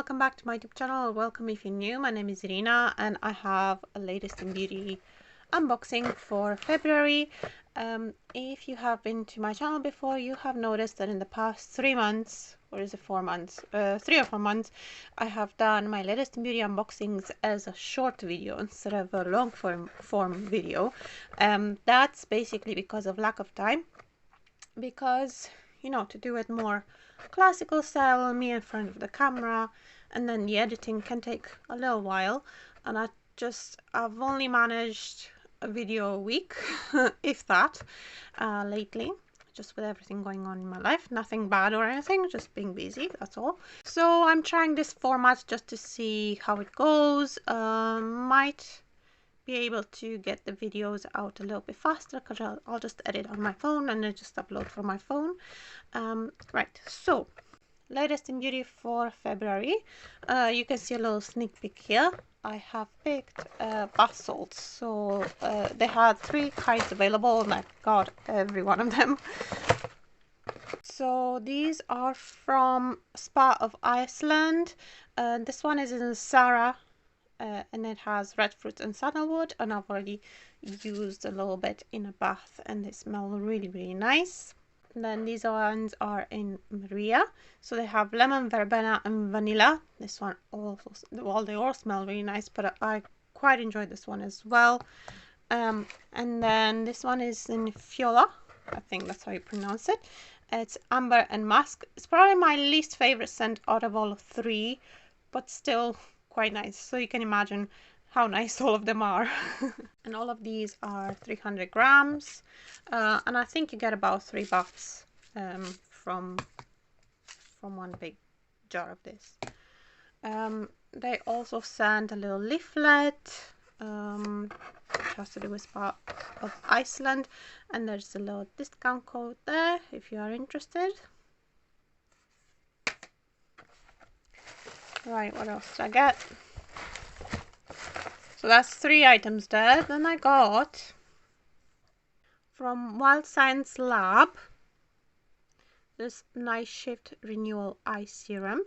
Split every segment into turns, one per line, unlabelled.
welcome back to my YouTube channel. Welcome if you're new. My name is Irina and I have a latest in beauty unboxing for February. If you have been to my channel before, you have noticed that in the past 3 months, or is it 4 months? 3 or 4 months, I have done my latest in beauty unboxings as a short video instead of a long form video. That's basically because of lack of time, because to do it more classical style, me in front of the camera, and then the editing can take a little while, and I've only managed a video a week if that, lately, just with everything going on in my life. Nothing bad or anything, just being busy, that's all. So I'm trying this format just to see how it goes. Might be able to get the videos out a little bit faster because I'll just edit on my phone and then just upload from my phone. Right, so latest in beauty for February. You can see a little sneak peek here. I have picked bath salts. So they had 3 kinds available and I got every one of them. So these are from Spa of Iceland. This one is in Sarah. And it has red fruit and sandalwood, and I've already used a little bit in a bath and they smell really nice. And then these ones are in Maria, so they have lemon, verbena and vanilla. This one also, well, they all smell really nice, but I quite enjoyed this one as well. And then this one is in Fiola, I think that's how you pronounce it. It's amber and musk. It's probably my least favorite scent out of all 3, but still quite nice, so you can imagine how nice all of them are. And all of these are 300 grams, and I think you get about 3 baths from one big jar of this. They also sent a little leaflet, which has to do with Spa of Iceland, and there's a little discount code there if you are interested. Right, what else did I get? So that's 3 items there. Then I got from Wild Science Lab this Night Shift Renewal Eye Serum.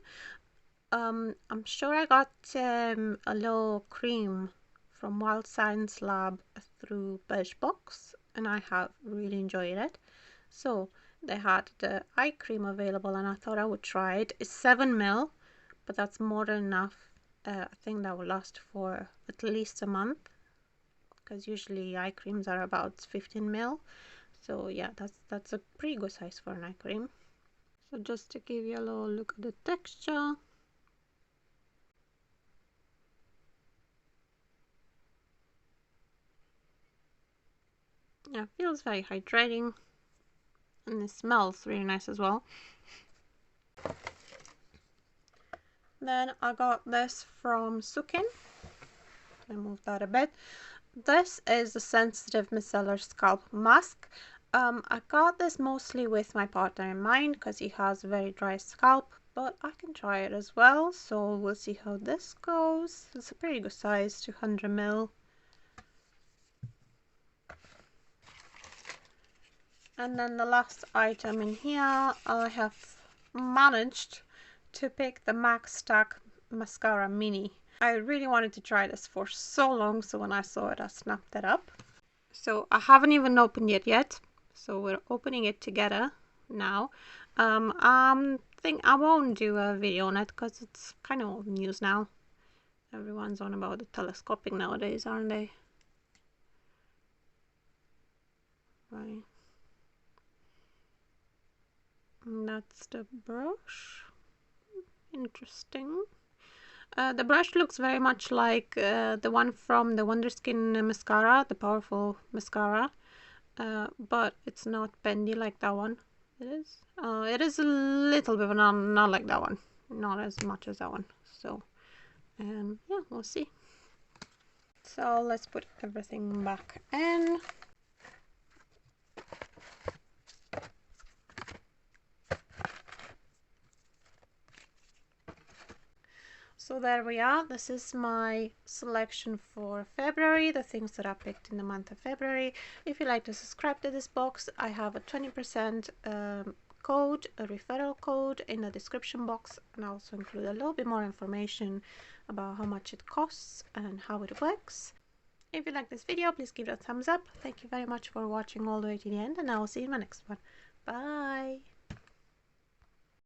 I'm sure I got a little cream from Wild Science Lab through LiB Box and I have really enjoyed it. So they had the eye cream available and I thought I would try it. It's 7 ml. But that's more than enough. I think that will last for at least a month, because usually eye creams are about 15 ml. So yeah, that's a pretty good size for an eye cream. So just to give you a little look at the texture. Yeah, it feels very hydrating and it smells really nice as well. Then I got this from Sukin. I moved that a bit. This is the Sensitive Micellar Scalp Mask. I got this mostly with my partner in mind because he has very dry scalp, but I can try it as well, so we'll see how this goes. It's a pretty good size, 200 ml. And then the last item in here, I have managed to pick the MAC Stack Mascara Mini. I really wanted to try this for so long, so when I saw it I snapped it up. So I haven't even opened it yet, so we're opening it together now. I think I won't do a video on it because it's kind of old news now. Everyone's on about the telescopic nowadays, aren't they? Right. And that's the brush. Interesting. The brush looks very much like the one from the Wonderskin mascara, the powerful mascara, but it's not bendy like that one. It is a little bit, but not like that one, not as much as that one. So yeah, we'll see. So let's put everything back in. So there we are. This is my selection for February, the things that I picked in the month of February. If you'd like to subscribe to this box, I have a 20% code, a referral code, in the description box, and I also include a little bit more information about how much it costs and how it works. If you like this video, please give it a thumbs up. Thank you very much for watching all the way to the end, and I will see you in my next one. Bye!